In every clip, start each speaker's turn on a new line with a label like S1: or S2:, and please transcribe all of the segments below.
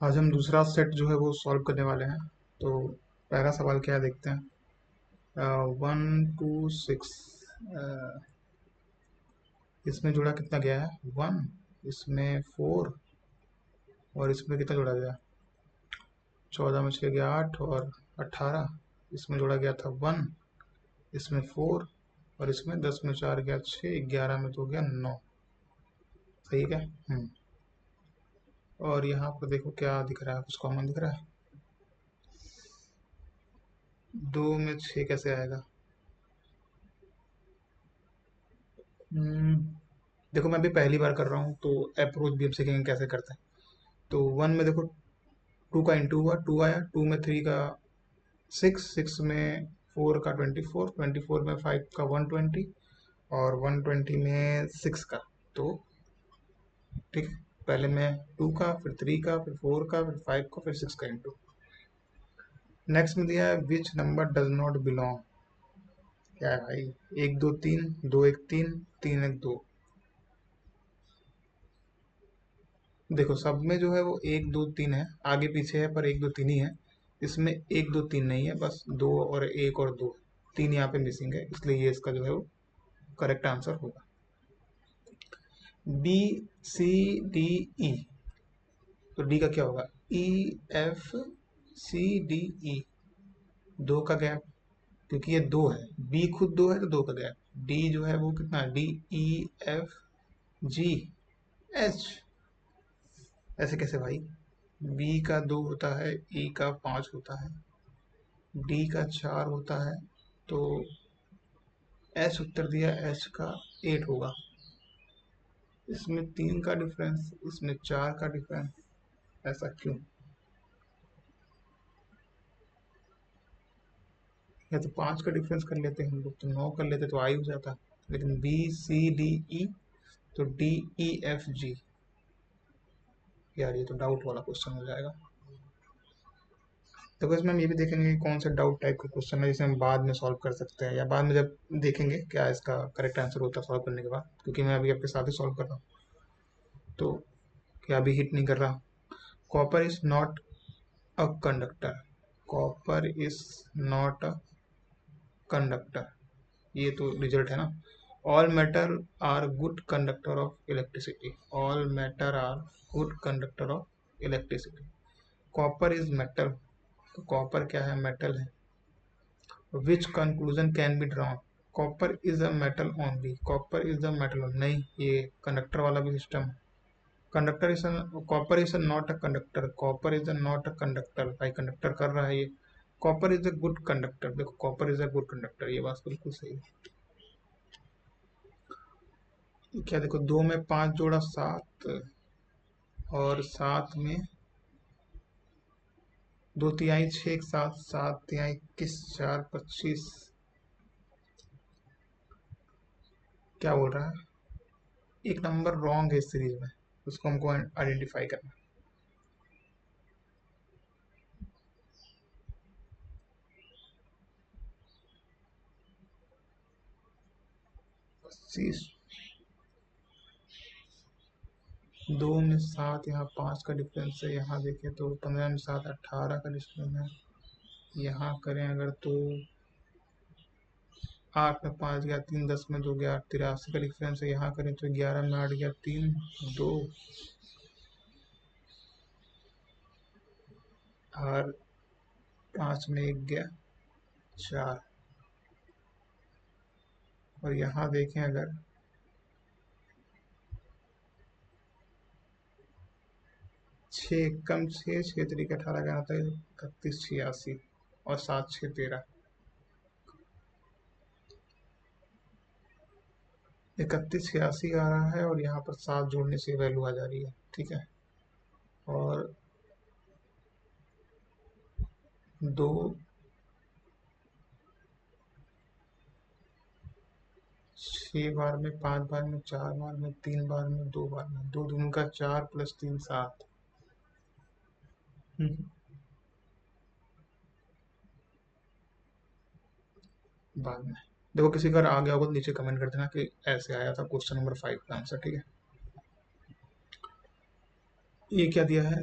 S1: आज हम दूसरा सेट जो है वो सॉल्व करने वाले हैं। तो पहला सवाल क्या है देखते हैं। 1 2 6, इसमें जोड़ा कितना गया है 1, इसमें 4 और इसमें कितना जोड़ा गया 14 में 6 गया 8 और 18। इसमें जोड़ा गया था 1, इसमें 4 और इसमें 10 में 4 गया 6, 11 में 2 गया 9। सही है क्या? और यहाँ पर देखो क्या दिख रहा है, कुछ कॉमन दिख रहा है। 2 में 6 कैसे आएगा? हम्म, देखो मैं भी पहली बार कर रहा हूँ तो अप्रोच भी अब सीखेंगे कैसे करते हैं। तो 1 में देखो 2 का इंटू हुआ, 2 आया, 2 में 3 का 6, 6 में 4 का 24, 24 में 5 का 120 और 120 में 6 का। तो ठीक, पहले मैं 2 का, फिर 3 का, फिर 4 का, फिर 5 का, फिर 6 का इंटू। नेक्स्ट में दिया है which number does not belong. क्या है भाई? 1 2 3, 2 1 3, 3 1 2। देखो सब में जो है वो 1 2 3 है, आगे पीछे है पर 1 2 3 ही है। इसमें 1 2 3 नहीं है, बस 2 और 1 और 2, 3 यहाँ पे मिसिंग है, इसलिए ये इसका जो है वो करेक्ट आंसर होगा। बी सी डी ई, तो डी का क्या होगा? ई एफ सी डी ई, दो का गैप, क्योंकि ये दो है, बी खुद दो है तो दो का गैप। डी जो है वो कितना, D E F G H, ऐसे कैसे भाई? बी का 2 होता है, ई का 5 होता है, डी का 4 होता है, तो एच उत्तर दिया, एच का 8 होगा। इसमें 3 का डिफरेंस, इसमें 4 का डिफरेंस, ऐसा क्यों? या तो 5 का डिफरेंस कर लेते हम लोग, तो 9 कर लेते तो आई हो जाता। लेकिन बी सी डी ई, तो डी ई एफ जी, यार ये तो डाउट वाला क्वेश्चन हो जाएगा। तो इसमें हम ये भी देखेंगे कि कौन सा डाउट टाइप का क्वेश्चन है जिसे हम बाद में सॉल्व कर सकते हैं, या बाद में जब देखेंगे क्या इसका करेक्ट आंसर होता है सॉल्व करने के बाद, क्योंकि मैं अभी आपके साथ ही सॉल्व कर रहा हूँ तो क्या अभी हिट नहीं कर रहा। Copper is not a conductor, copper is not a conductor, ये तो रिजल्ट है ना। All metal are good conductor of electricity, all metal are good conductor of electricity. Copper is metal, तो कॉपर क्या है? मेटल है। Which conclusion can be drawn? Copper is a metal only, copper is a metal, नहीं ये conductor वाला भी system है। Conductor is, copper is not a conductor, copper is not a conductor, भाई कंडक्टर कर रहा है ये। Copper is a good conductor, देखो copper is a good conductor, ये बात बिल्कुल सही है। क्या देखो 2 में 5 जोड़ा 7, और 7 में 2 तिहाई 6, 7 7 तिहाई 21, 4 25, क्या बोल रहा है? एक नंबर रॉन्ग है इस सीरीज में, उसको हमको आइडेंटिफाई करना। 25, 2 में 7, यहाँ 5 का डिफरेंस है, यहाँ देखें तो 15 में 7 18 का डिफरेंस है। यहाँ करें अगर तो 8 में 5 गया 3, 10 में 2 गया 8, 83 का डिफरेंस है। यहाँ करें तो 11 में 8 गया 3 2, और 5 में 1 गया 4। और यहाँ देखें अगर 6 कम 6, 6 तरीके 18 का आता है 31 86, और 7 6 13, 31 86 आ रहा है, और यहाँ पर 7 जोड़ने से वैल्यू आ जा रही है, ठीक है। और 2 6 बार में, 5 बार में, 4 बार में, 3 बार में, 2 बार में, 2 दूनी का 4 प्लस 3 7। बाद में देखो किसी का आ गया होगा तो नीचे कमेंट कर देना कि ऐसे आया था क्वेश्चन नंबर 5 का आंसर, ठीक है। ये क्या दिया है?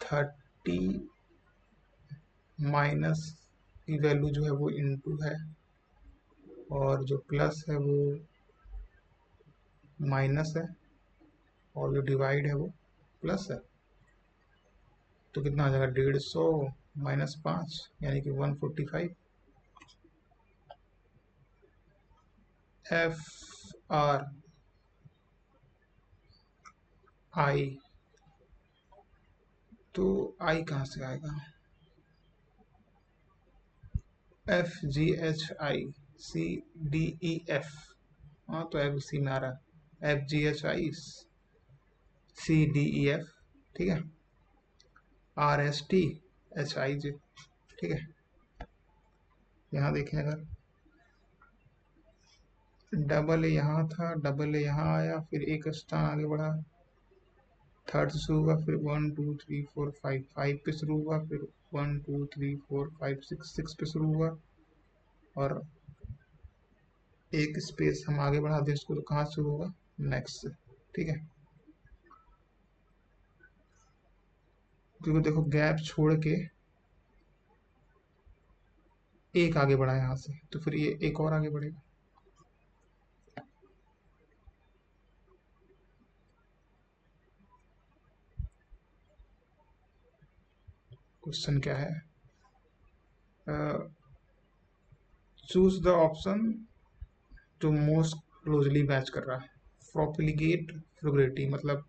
S1: 30 माइनस की वैल्यू जो है वो इनटू है, और जो प्लस है वो माइनस है, और जो डिवाइड है वो प्लस है। तो कितना आ जाएगा, 150 माइनस 5 यानी कि 145। एफ आर आई, तो आई कहाँ से आएगा, F G H I C D E F, हाँ तो एफ सी में आ रहा है, F G H I C D E F, ठीक है, R S T H I G, ठीक है। यहाँ देखें अगर डबल ए यहाँ था, डबल ए यहाँ आया, फिर एक स्थान आगे बढ़ा, थर्ड से शुरू हुआ, फिर 1 2 3 4 5, 5 पे शुरू हुआ, फिर 1 2 3 4 5 6, 6 पे शुरू हुआ, और एक स्पेस हम आगे बढ़ा दें इसको, तो कहाँ शुरू होगा, नेक्स्ट से, ठीक है। क्योंकि देखो गैप छोड़ के एक आगे बढ़ा यहाँ से, तो फिर ये एक और आगे बढ़ेगा। क्वेश्चन क्या है, चूज द ऑप्शन जो मोस्ट क्लोजली मैच कर रहा है। प्रोपिलिगेट फ्रुगेटी मतलब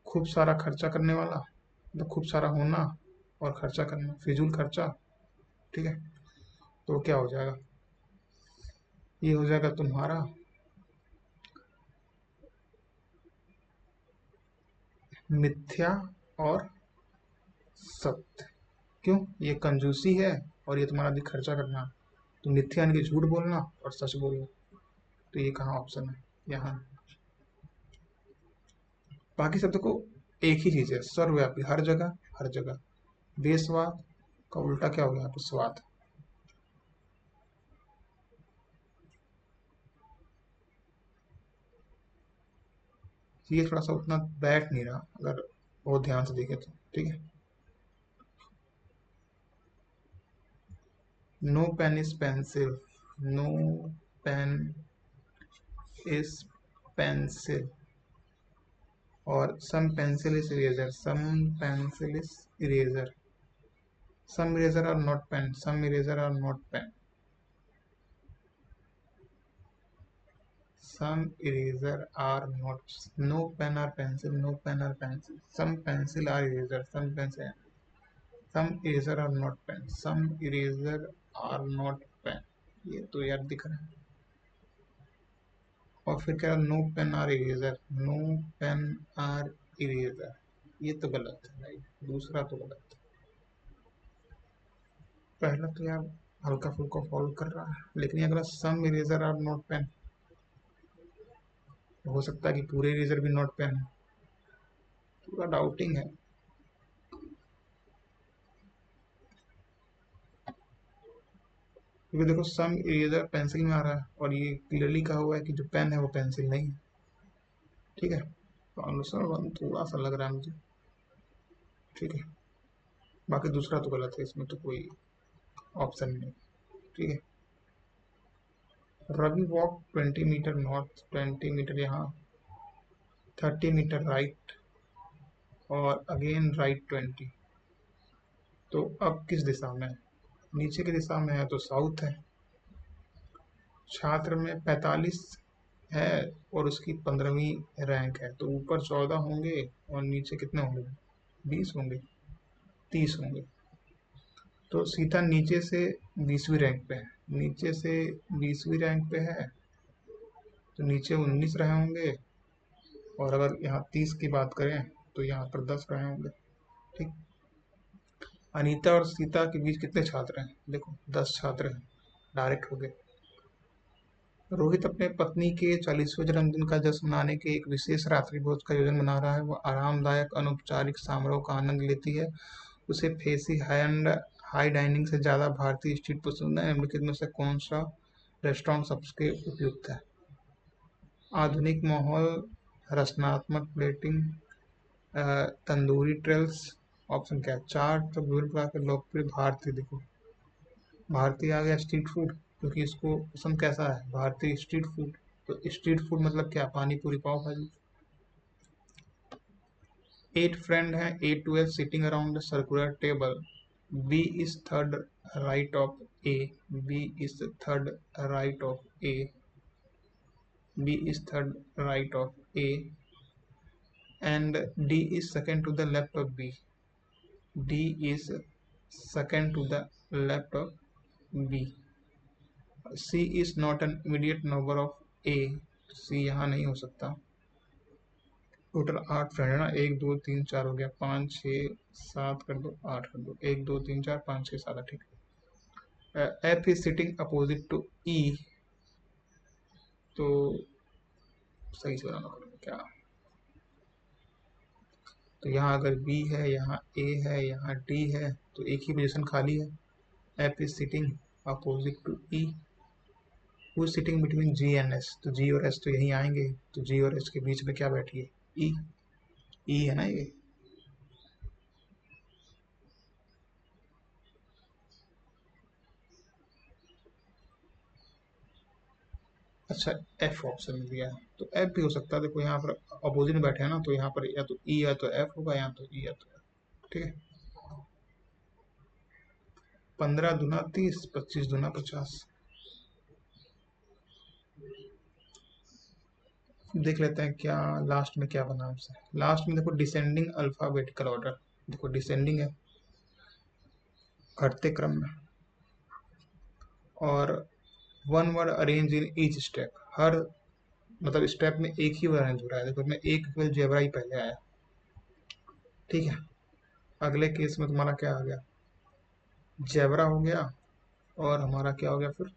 S1: खूब सारा खर्चा करने वाला, मतलब खूब सारा होना और खर्चा करना, फिजूल खर्चा, ठीक है। तो क्या हो जाएगा, ये हो जाएगा तुम्हारा मिथ्या और सत्य। क्यों, ये कंजूसी है और ये तुम्हारा अधिक खर्चा करना, तो मिथ्या यानी कि झूठ बोलना और सच बोलना, तो ये कहाँ ऑप्शन है, यहाँ। बाकी सब देखो एक ही चीज है, सर्वव्यापी, हर जगह हर जगह। बेस्वाद का उल्टा क्या हो गया, तो स्वाद। ये थोड़ा सा उतना बैठ नहीं रहा अगर बहुत ध्यान से देखे तो, ठीक है। No pen is pencil, no pen is pencil, और some pencil is eraser, some pencil is eraser, some eraser are not pen, some eraser are not pen, some eraser are not, no pen or pencil, no pen or pencil, some pencil are eraser, some pencil, some eraser are not pen, some eraser are not pen, ये तो यार दिख रहा है। और फिर क्या, no pen or eraser, no pen or eraser, ये तो गलत है भाई, दूसरा तो गलत है। पहला तो यार हल्का फुल्का फॉलो कर रहा है, लेकिन अगर सम इरेजर आर नॉट पेन, हो सकता है कि पूरे इरेजर भी नॉट पेन है, पूरा डाउटिंग है। क्योंकि देखो सम इरेजर पेंसिल में आ रहा है, और ये क्लियरली कहा हुआ है कि जो पेन है वो पेंसिल नहीं है, ठीक है। तो आंसर वन थोड़ा सा लग रहा है मुझे, ठीक है। बाकी दूसरा तो गलत है, इसमें तो कोई ऑप्शन नहीं, ठीक है। Ravi walk 20 metre north, 20 metre यहाँ, 30 मीटर राइट, और अगेन राइट 20। तो अब किस दिशा में है, नीचे की दिशा में है तो साउथ है। छात्र में 45 है और उसकी 15वीं रैंक है, तो ऊपर 14 होंगे और नीचे कितने होंगे, 20 होंगे, 30 होंगे। तो सीता नीचे से 20वीं रैंक पे है, नीचे से 20वीं रैंक पे है, तो नीचे 19 रहे होंगे, और अगर यहाँ 30 की बात करें तो यहाँ पर 10 रहे होंगे, ठीक। अनीता और सीता के बीच कितने छात्र हैं, देखो 10 छात्र हैं, डायरेक्ट हो गए। रोहित अपने पत्नी के 40वें जन्मदिन का जश्न मनाने के एक विशेष रात्रि भोज का आयोजन बना रहा है। वह आरामदायक अनौपचारिक समारोह का आनंद लेती है। उसे facie high and high dining से ज़्यादा भारतीय स्ट्रीट पसंद है। निम्नलिखित में से कौन सा रेस्टोरेंट सबसे उपयुक्त है। आधुनिक माहौल, रचनात्मक प्लेटिंग, तंदूरी ट्रेल्स। ऑप्शन क्या है? चार तंदूरी प्रकार के लोकप्रिय भारतीय, देखो भारतीय आ गया स्ट्रीट फूड, क्योंकि इसको पसंद कैसा है, भारतीय स्ट्रीट फूड। तो स्ट्रीट फूड मतलब क्या? पानी पूरी पाव भाजी। 8 फ्रेंड हैं, 8 12 sitting around the circular table, B is third right of A, B is third right of A, B is third right of A, and D is second to the left of B. D is second to the left of B. C is not an immediate neighbor of A. C यहाँ नहीं हो सकता। Total 8 friend है ना, 1 2 3 4 हो गया, 5 6 7 कर दो, 8 कर दो, 1 2 3 4 5 6 7 ठीक है। F is sitting opposite to E, तो सही से बनाना पड़ेगा क्या? तो यहाँ अगर B है, यहाँ A है, यहाँ D है, तो एक ही पोजीशन खाली है। F is sitting opposite to E, who sitting between G and S, तो G और S तो यहीं आएंगे, तो G और S के बीच में क्या बैठी है? E। E है ना ये। अच्छा, F ऑप्शन में दिया है, तो F भी हो सकता है। देखो यहाँ पर अपोजिट में बैठे हैं ना, तो यहाँ पर या तो E या तो F होगा, या तो E या तो F। ठीक है। 15 दूना 30, 25 दूना 50। देख लेते हैं क्या लास्ट में क्या बना हमसे। लास्ट में देखो डिसेंडिंग अल्फाबेटिकल ऑर्डर, देखो डिसेंडिंग है, घटते क्रम में, और one word arrange in each step, हर मतलब स्टेप में एक ही वर्ड अरेंज हो रहा है। देखो मैं एक जेबरा ही पहले आया, ठीक है। अगले केस में तुम्हारा क्या आ गया? जेबरा हो गया, और हमारा क्या हो गया फिर?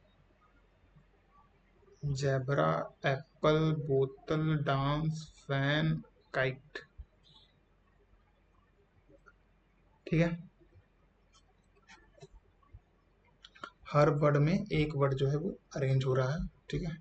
S1: जेबरा, एप्पल, बोतल, डांस, फैन, काइट। ठीक है। हर वर्ड में एक वर्ड जो है वो अरेंज हो रहा है, ठीक है।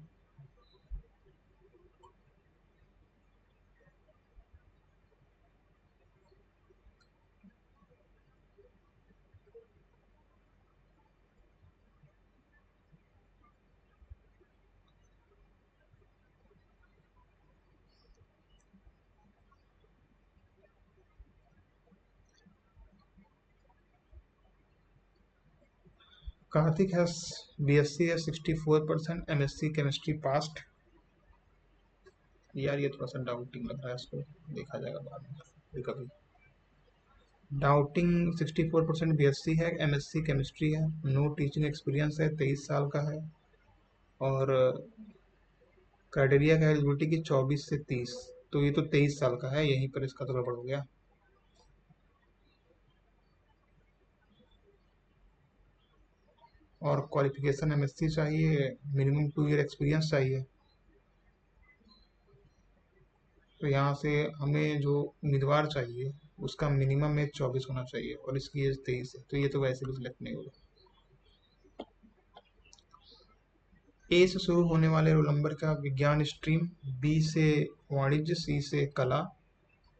S1: कार्तिक हैज BSc है 64%, MSc केमिस्ट्री पास्ट। यार ये थोड़ा सा डाउटिंग लग रहा है, इसको देखा जाएगा बाद में कभी। डाउटिंग 64% BSc है, MSc केमिस्ट्री है, नो टीचिंग एक्सपीरियंस है, 23 साल का है, और क्राइटेरिया का एलिजिबिलिटी की 24 से 30, तो ये तो 23 साल का है, यहीं पर इसका तो गड़बड़ हो गया। और क्वालिफिकेशन MSc चाहिए, मिनिमम 2 ईयर एक्सपीरियंस चाहिए। तो यहाँ से हमें जो उम्मीदवार चाहिए उसका मिनिमम एज 24 होना चाहिए, और इसकी एज 23 है, तो ये तो वैसे भी सिलेक्ट नहीं होगा। ए से शुरू होने वाले रोल नंबर का विज्ञान स्ट्रीम, बी से वाणिज्य, सी से कला।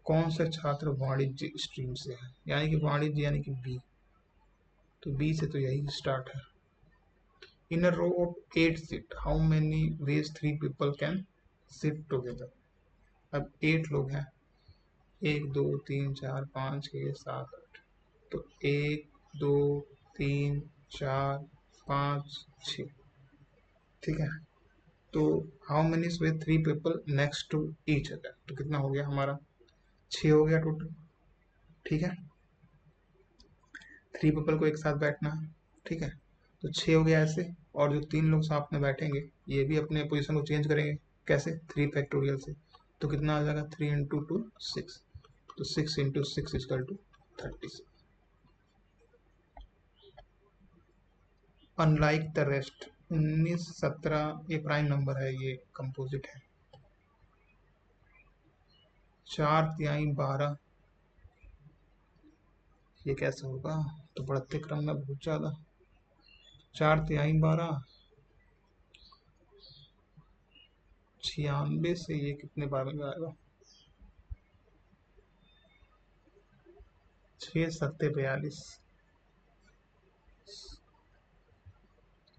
S1: कौन सा छात्र वाणिज्य स्ट्रीम से है? यानी कि वाणिज्य यानी कि बी, तो बी से तो यही स्टार्ट है। In a row of 8 seat how many ways 3 people can sit together. अब 8 लोग हैं, 1 2 3 4 5 6 7 8, तो 1 2 3 4 5 6, ठीक है। तो how many way 3 people next to each other, तो कितना हो गया हमारा? 6 हो गया टोटल, ठीक है। 3 पीपल को एक साथ बैठना है, ठीक है। तो 6 हो गया ऐसे, और जो 3 लोग साथ में बैठेंगे ये भी अपने पोजीशन को चेंज करेंगे, कैसे? 3 फैक्टोरियल से, तो कितना आ जाएगा? 3 × 2 6, तो 6 × 6 = 36। अनलाइक द रेस्ट, 19 17 ये प्राइम नंबर है, ये कंपोजिट है। 4 तिहाई 12, ये कैसे होगा? तो बढ़ते क्रम में बहुत ज्यादा। 4 तिहाई 12, 96 से ये कितने बार में आएगा? छः सत्ते 42,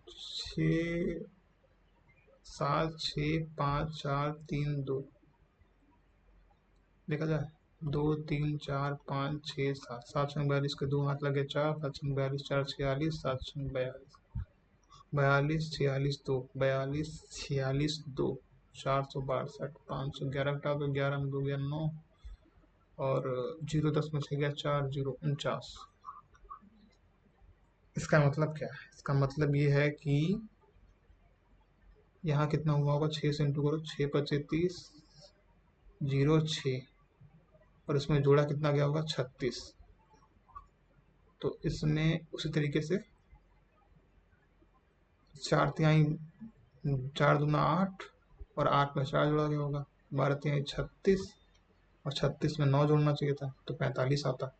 S1: 6 7 6 5 4 3 2, देखा जाए 2 3 4 5 6 7, 7 छंग 42 के दो हाथ लगे 4, 7 छंग 42 4 46, 7 छंग 42, 42 46 2, 42 46 2, 462, 511 घटा दो, 11 में 2 गया 9, और 0 10 में 6 गया 4, 0 49। इसका मतलब क्या है? इसका मतलब ये है कि यहाँ कितना हुआ होगा, 6 से इंटू करो, 6 पच्चीस 30, 0 6, और इसमें जोड़ा कितना गया होगा, 36। तो इसमें उसी तरीके से 4 तिहाई, 4 दूना 8, और 8 में 4 जोड़ा गया होगा, 12 तिहाई 36, और 36 में 9 जोड़ना चाहिए था तो 45 आता।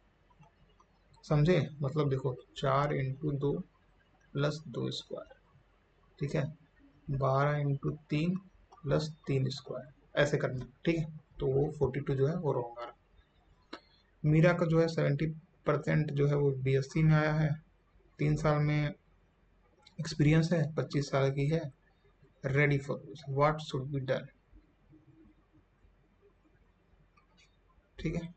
S1: समझे? मतलब देखो 4 इंटू 2 + 2 स्क्वायर, ठीक है, 12 इंटू 3 + 3 स्क्वायर, ऐसे करना, ठीक है। तो वो 42 जो है वो रॉन्ग आ रहा। मीरा का जो है 70% जो है वो BSc में आया है, 3 साल में एक्सपीरियंस है, 25 साल की है, ready for what should be done, ठीक है।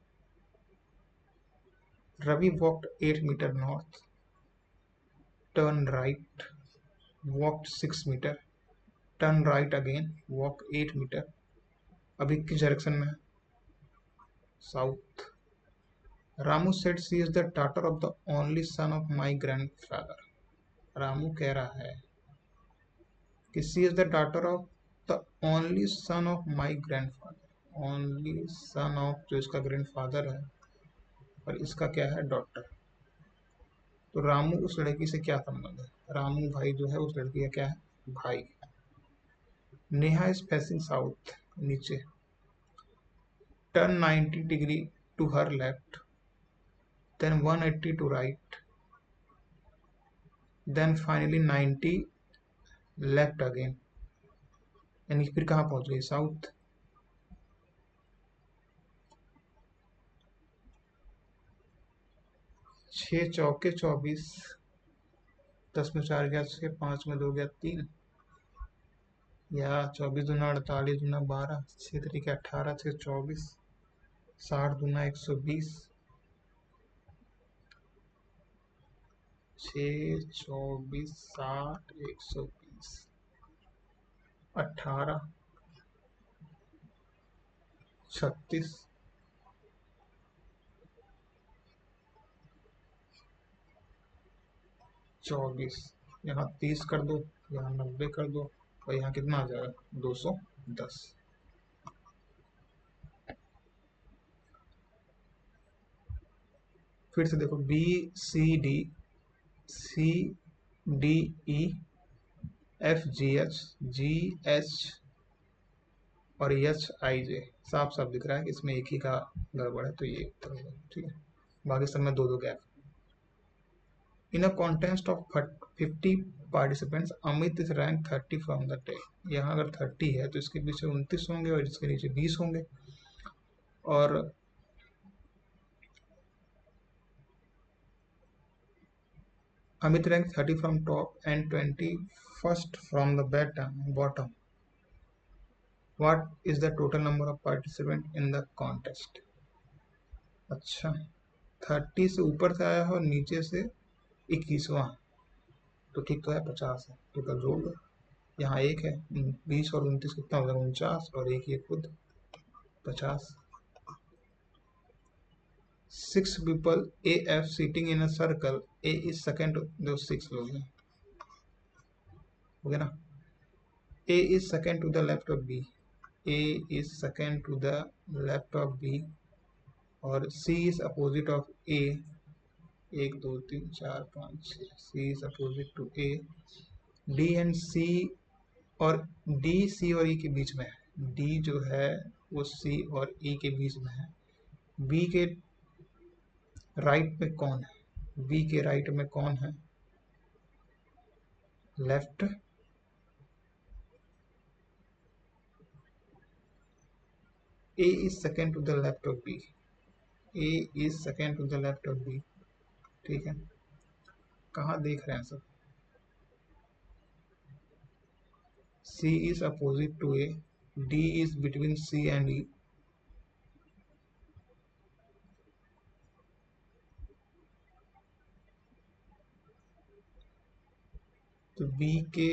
S1: Ravi walked 8 metre north, turn right, walked 6 metre, turn right again, walk 8 metre. अभी किस डायरेक्शन में है? South. Ramu said she is the daughter of the only son of my grandfather. Ramu कह रहा है कि she is the daughter of the only son of my grandfather, only son of जो इसका ग्रैंडफादर है, और इसका क्या है, डॉटर। तो रामू उस लड़की से क्या संबंध है? रामू भाई जो है उस लड़की का क्या है, भाई। नेहा इज फेसिंग साउथ, नीचे। Turn 90 degree to her left, then 180 to right, then finally 90 left again, यानी फिर कहाँ पहुंच गई, साउथ। 6 चौके 24, 10 में 4 गया 6, 5 में 2 गया 3, या 24 दूना 48 दूना 12, 6 3 18, 6 24, 60 दूना 120, 6 24 60 120, 18 36, 24, यहाँ 30 कर दो, यहाँ 90 कर दो, और यहाँ कितना आ जाएगा, 210। फिर से देखो, BCD, CDE, FGH, GH और HIJ साफ साफ दिख रहा है कि इसमें एक ही का गड़बड़ है, तो ये उत्तर होगा, ठीक है। बाकी सब में 2 2 गैप। In a contest of 50 participants, Amit is rank 30 from the tech. यहाँ अगर 30 है तो इसके पीछे 29 होंगे और इसके नीचे 20 होंगे, और Amit rank 30 from top and 21st from the bottom. What is the total number of participant in the contest? अच्छा, 30 से ऊपर से आया है और नीचे से 21वां, तो ठीक तो है, 50 है, टोटल जोड़ लो। यहाँ एक है, 20 और 29 कितना हो जाएगा, 49, और एक ये खुद 50। 6 people AF sitting in a circle, A is second, जो 6 लोग हैं, हो गया ना। A is second to the left of B, A is second to the left of B, और C is opposite of A, 1 2 3 4 5 6, C is opposite to A, D and C, और D C और E के बीच में है, D जो है वो C और E के बीच में है। B के राइट में कौन है, B के राइट में कौन है, left. A is second to the left of B, A is second to the left of B, ठीक है। कहाँ देख रहे हैं सब? C is opposite to A, D is between C and E, तो बी के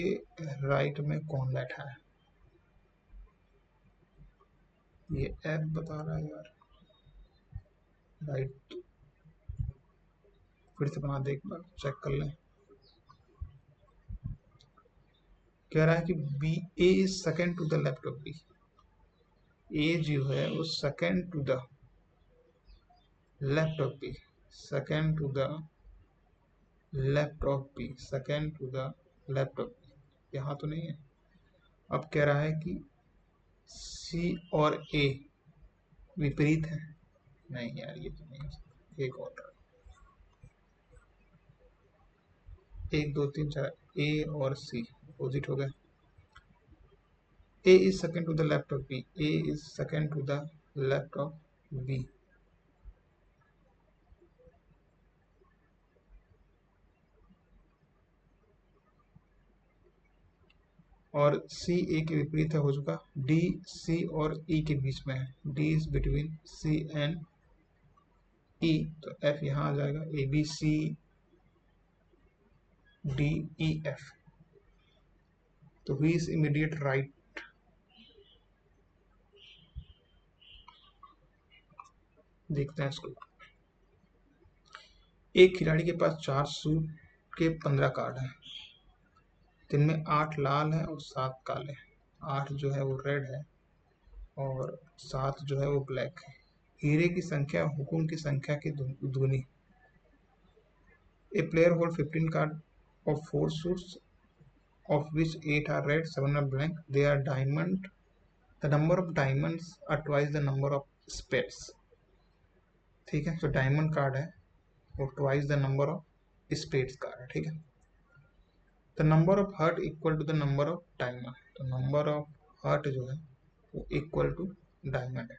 S1: राइट में कौन बैठा है? ये एफ बता रहा है यार, राइट। फिर से बना दे, एक बार चेक कर लें। कह रहा है कि B, A is second to the left of B, A जो है वो second to the left of B, second to the left of B, second to the left of B, यहाँ तो नहीं है। अब कह रहा है कि सी और ए विपरीत है, नहीं यार ये तो नहीं हो सकता। एक और, एक दो तीन चार, ए और सी अपोजिट हो गए। A is second to the left of B, A is second to the left of B, और सी ए के विपरीत है हो चुका। डी सी और ई के बीच में है, D is between C and E, तो एफ यहाँ आ जाएगा, A B C D E F, तो हुई इज इमीडिएट राइट। देखते हैं इसको। एक खिलाड़ी के पास 4 सूट के 15 कार्ड हैं, जिनमें 8 लाल हैं और 7 काले हैं। 8 जो है वो रेड है और 7 जो है वो ब्लैक है। हीरे की संख्या हुकुम की संख्या की दुगनी। A player hold 15 card of 4 suits, of which 8 are red, 7 are blank. They are diamond. The number of diamonds are twice the number of spades. ठीक है, तो डायमंड कार्ड है वो twice the number of spades card है, ठीक है। The number of heart equal to the number of diamond, तो number of heart जो है वो इक्वल टू डायमंड है,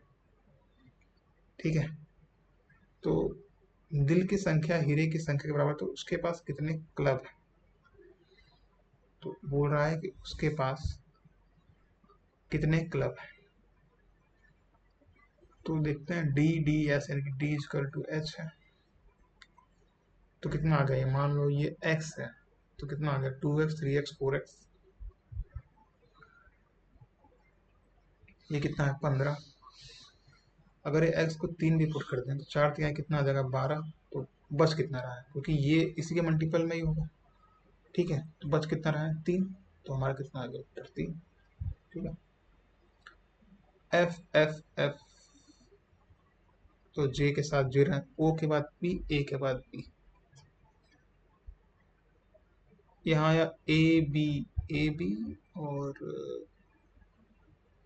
S1: ठीक है। तो दिल की संख्या हीरे की संख्या के बराबर, तो उसके पास कितने क्लब है? तो बोल रहा है कि उसके पास कितने क्लब है। तो देखते हैं डी डी एस, यानी कि डी इजकल टू एच है, तो कितना आ गया? ये मान लो ये एक्स है, तो कितना आ गया? 2x 3x 4x, ये कितना है? 15। अगर ये x को 3 भी पुट कर दें तो 4 3 कितना आ जाएगा? 12। तो बच कितना रहा है? क्योंकि ये इसी के मल्टीपल में ही होगा, ठीक है। तो बच कितना रहा है? 3। तो हमारा कितना आ गया? उत्तर 3, ठीक है। एफ एफ एफ, तो जे के साथ जे रहे, ओ के बाद पी, ए के बाद पी, यहाँ आया ए बी, ए बी और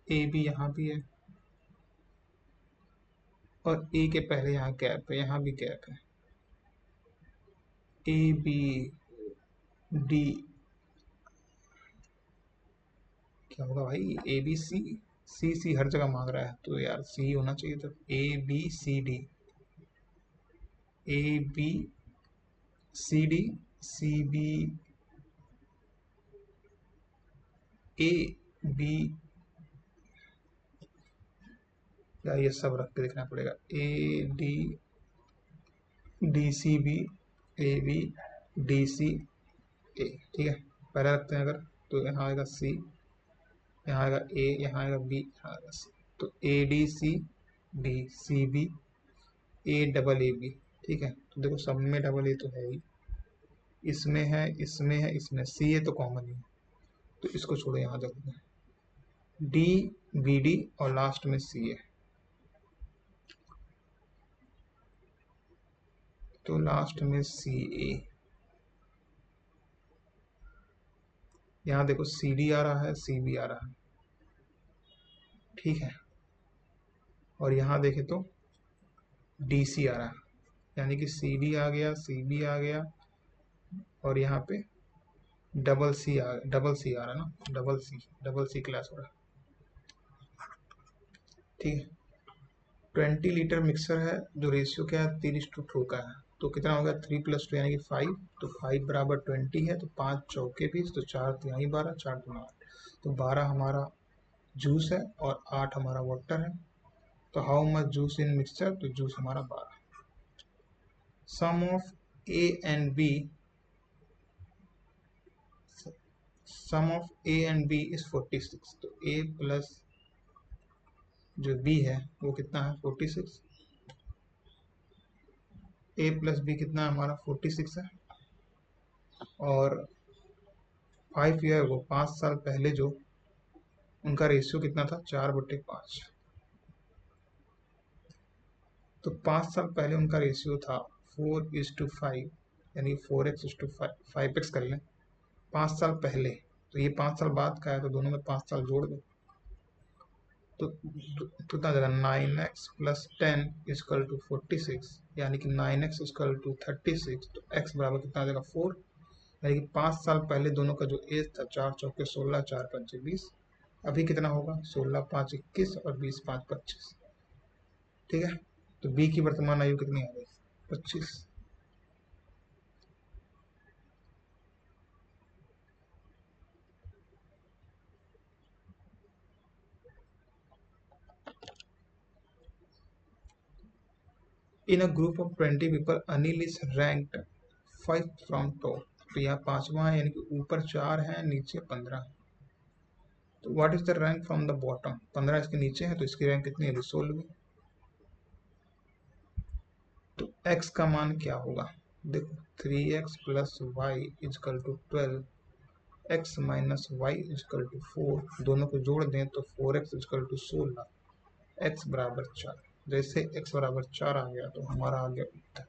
S1: ए बी यहाँ भी है, और ए के पहले यहाँ गैप है, यहाँ भी गैप है। ए बी डी, क्या होगा भाई? ए बी सी, सी सी हर जगह मांग रहा है, तो यार सी होना चाहिए। तो A B C D, A B C D, C B, A B, या ये सब रख के देखना पड़ेगा। A D, D C B, A B D C A, ठीक है। पहले रखते हैं अगर, तो यहाँ आएगा सी, यहाँ आएगा ए, यहाँ आएगा बी, यहाँ आएगा सी, तो A D C D, C B, A double A B, ठीक है। तो देखो सब में डबल ए तो है ही, इसमें है, इसमें है, इसमें सी ए तो कॉमन ही है, तो इसको छोड़ो, यहाँ देखते हैं डी बी डी और लास्ट में सी है, तो लास्ट में सी ए। यहाँ देखो सी डी आ रहा है, सी बी आ रहा है, ठीक है। और यहाँ देखे तो डी सी आ रहा है, यानी कि सी डी आ गया, सी बी आ गया, और यहाँ पे डबल सी आ रहा है ना, डबल सी क्लास हो रहा है, ठीक है। 20 लीटर मिक्सर है, जो रेशियो क्या है, 3:2 का है। तो कितना हो गया, 3+2 यानी कि 5। तो 5 बराबर 20 है, तो 5 चौके 20, तो 4 तिहाई 12, 4 दूना 8। तो 12 हमारा जूस है और 8 हमारा वाटर है। तो how much juice in mixture, तो जूस हमारा 12। Sum of A and B, sum of A and B is 46। तो ए प्लस जो बी है वो कितना है, 46। ए प्लस बी कितना है हमारा, 46 है। और 5 जो है वो 5 साल पहले जो उनका रेशियो कितना था, 4/5। तो 5 साल पहले उनका रेशियो था 4:5, यानी 4x:5x कर लें 5 साल पहले। तो ये 5 साल बाद का है, तो दोनों में 5 साल जोड़ दो। कितना आ जाएगा, 9x प्लस 10 इजकल टू 46, यानी कि 9x इजकल टू 36। तो x बराबर कितना आ जाएगा, 4। यानी कि 5 साल पहले दोनों का जो एज था, 4 चौके 16, 4 पंचे 20। अभी कितना होगा, 16 5 21 और 20 5 25। ठीक है। तो बी की वर्तमान आयु कितनी आ गई, 25। In a group of 20 people Anil is ranked 5 from top. तो यहाँ पांचवा है, यानी कि ऊपर 4 है, नीचे 15। तो what is the rank from the bottom, 15 इसके नीचे है, तो इसकी रैंक कितनी है, 16। तो x का मान क्या होगा, देखो 3x plus Y equal to 12, x minus Y equal to 4। दोनों को जोड़ दें तो 4x इजकल टू 16, x बराबर 4। जैसे x बराबर 4 आ गया, तो हमारा आ गया उत्तर।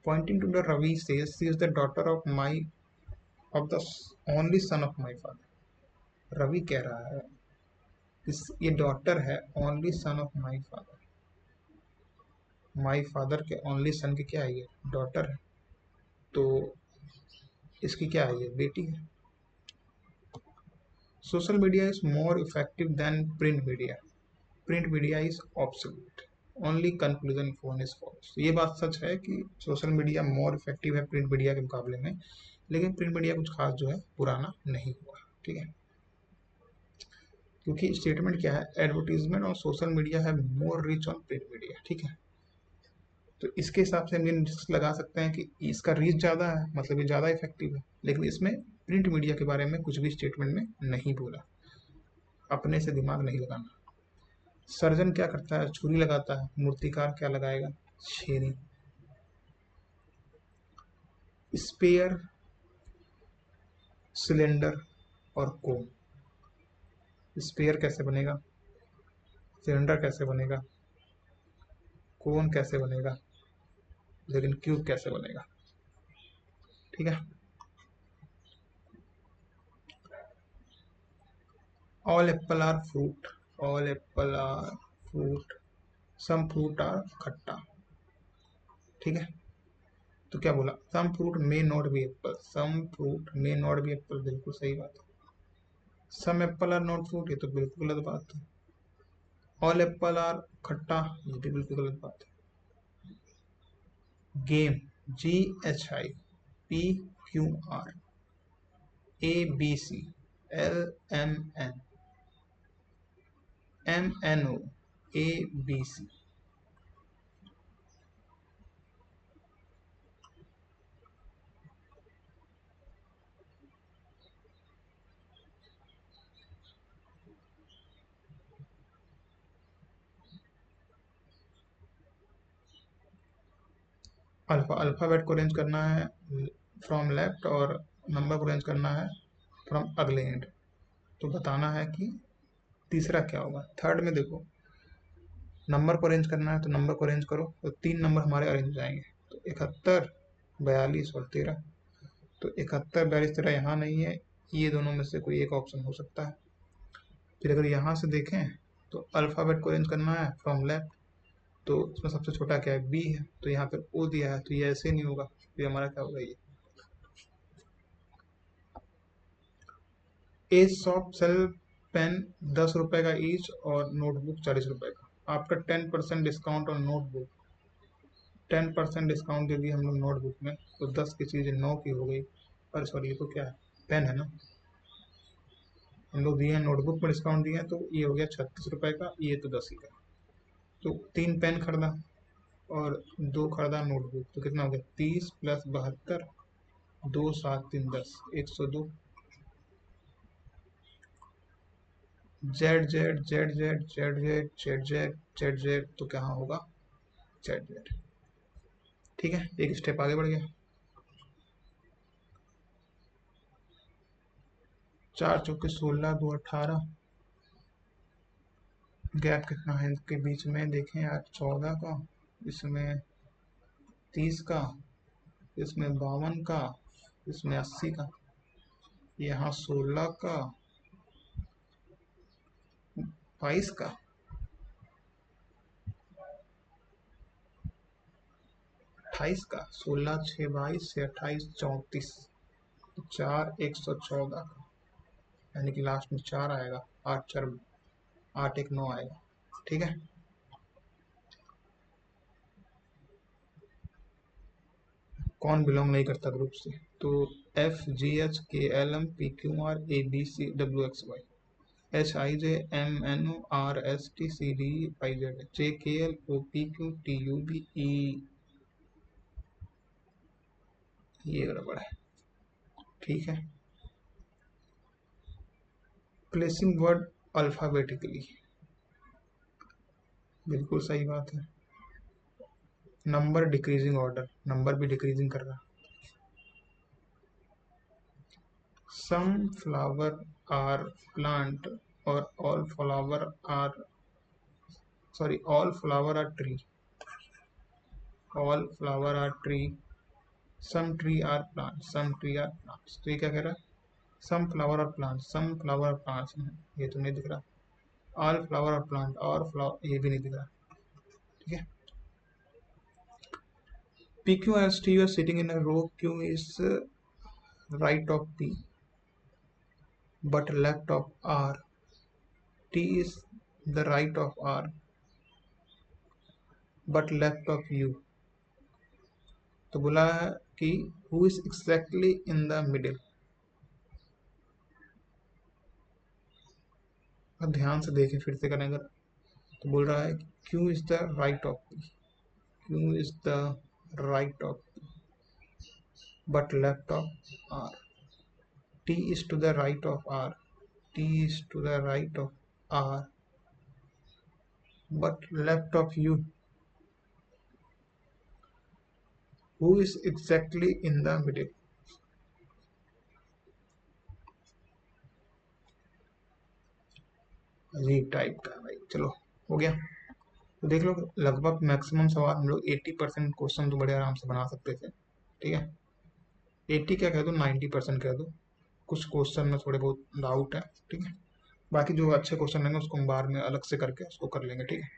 S1: Pointing to the Ravi says she is the daughter of the only son of my father। Ravi कह रहा है ये डॉटर है only son of my father. My father के ओनली सन की क्या है, ये डॉटर है। तो इसकी क्या है, ये बेटी है। Social media is more effective than print media, print media is obsolete, only conclusion phone is false. ये बात सच है कि सोशल मीडिया मोर इफेक्टिव है प्रिंट मीडिया के मुकाबले में, लेकिन प्रिंट मीडिया कुछ खास जो है पुराना नहीं हुआ। ठीक है, क्योंकि स्टेटमेंट क्या है, एडवर्टीजमेंट और सोशल मीडिया है more rich on print media. ठीक है, तो इसके हिसाब से हम ये निष्कर्ष लगा सकते हैं कि इसका रीच ज़्यादा है, मतलब ये ज़्यादा इफेक्टिव है। लेकिन इसमें प्रिंट मीडिया के बारे में कुछ भी स्टेटमेंट में नहीं बोला। अपने से दिमाग नहीं लगाना। सर्जन क्या करता है, छुरी लगाता है। मूर्तिकार क्या लगाएगा, छेनी। स्पेयर, सिलेंडर और कोन। स्पेयर कैसे बनेगा, सिलेंडर कैसे बनेगा, कोन कैसे बनेगा, लेकिन क्यूब कैसे बनेगा। ठीक है। All apple are fruit, all apple are fruit, some fruit are खट्टा। ठीक है, तो क्या बोला, some fruit may not be apple, some fruit may not be apple, बिल्कुल सही बात है। Some apple are not fruit, ये तो बिल्कुल गलत बात है। ऑल एप्पल आर खट्टा, ये भी बिल्कुल गलत बात है। Game, GHIPQR, ABC, LMN, MNO, ABC। Alphabet को अरेंज करना है फ्रॉम लेफ्ट, और नंबर को अरेंज करना है फ्रॉम अगले एंड। तो बताना है कि तीसरा क्या होगा। थर्ड में देखो, नंबर को अरेंज करना है, तो नंबर को अरेंज करो, तो 3 नंबर हमारे अरेंज हो जाएंगे। तो 71, 42 और 13। तो 71 42 13 यहाँ नहीं है, ये दोनों में से कोई एक ऑप्शन हो सकता है। फिर अगर यहाँ से देखें, तो अल्फ़ाबेट को अरेंज करना है फ्रॉम लेफ्ट, तो इसमें सबसे छोटा क्या है, बी है। तो यहाँ पर ओ दिया है, तो ये ऐसे नहीं होगा। फिर हमारा क्या होगा, ये ए शॉप सेल पेन 10 रुपए का ईच और नोटबुक 40 रुपए का। After 10% discount on notebook, 10% discount दे दिया हम लोग नोटबुक में, तो 10 की चीज़ 9 की हो गई। पर सॉरी, ये तो क्या है, पेन है ना। हम लोग दिए हैं नोटबुक पर डिस्काउंट दिया है, तो ये हो गया 36 रुपये का, ये तो 10 ही का। तो 3 पेन खरीदा और 2 खरीदा नोटबुक, तो कितना हो गया, 30 plus 72, 2 7 3 10, 102। Z Z Z Z Z Z Z Z Z Z, तो क्या होगा, जेड जेड। ठीक है, एक स्टेप आगे बढ़ गया। 4 चौके 16, 2 18, गैप कितना है इनके बीच में, देखें यार, 14 का, इसमें 30 का, इसमें 52 का, इसमें 80 का, यहाँ 16 का, 22 का, 28 का, 16 6 22 से 28 34, 4 114 का, यानी कि लास्ट में 4 आएगा, 8 4 8 1 9 आएगा। ठीक है, कौन बिलोंग नहीं करता ग्रुप से, तो F G H K L M P Q R A B C W X Y, H I J M N O R S T C D I Z, J K L O P Q T U B E, ये गड़बड़ है। ठीक है, placing word alphabetically, बिल्कुल सही बात है। Number decreasing order, number भी डिक्रीजिंग कर रहा। सम फ्लावर आर प्लांट और all flower are, sorry, all flower are tree, all flower are tree, some tree are plant, some tree are plants. तो ये क्या कह रहा है, some flower are plant, some flower are plants, ये तो नहीं दिख रहा। ऑल फ्लावर आर प्लांट, और फ्लावर, ये भी नहीं दिख रहा। ठीक है, P Q S T U R sitting in a row, Q is right of P but left of R, T is the right of R but left of U। तो बोला है कि who is exactly in the middle। अब ध्यान से देखें, फिर से करेंगे, तो बोल रहा है Q is the right of P, Q is the right of P but left of R, T is to the right of R, T is to the right of R but left of U, who is exactly in the middle। अजीब type का भाई, चलो हो गया। तो देख लो, लगभग maximum सवाल हम लोग 80% क्वेश्चन तो बड़े आराम से बना सकते थे। ठीक है, 80 क्या कह दो, 90% कह दो, कुछ क्वेश्चन में थोड़े बहुत डाउट है। ठीक है, बाकी जो अच्छे क्वेश्चन रहेंगे उसको हम बाद में अलग से करके उसको कर लेंगे। ठीक है।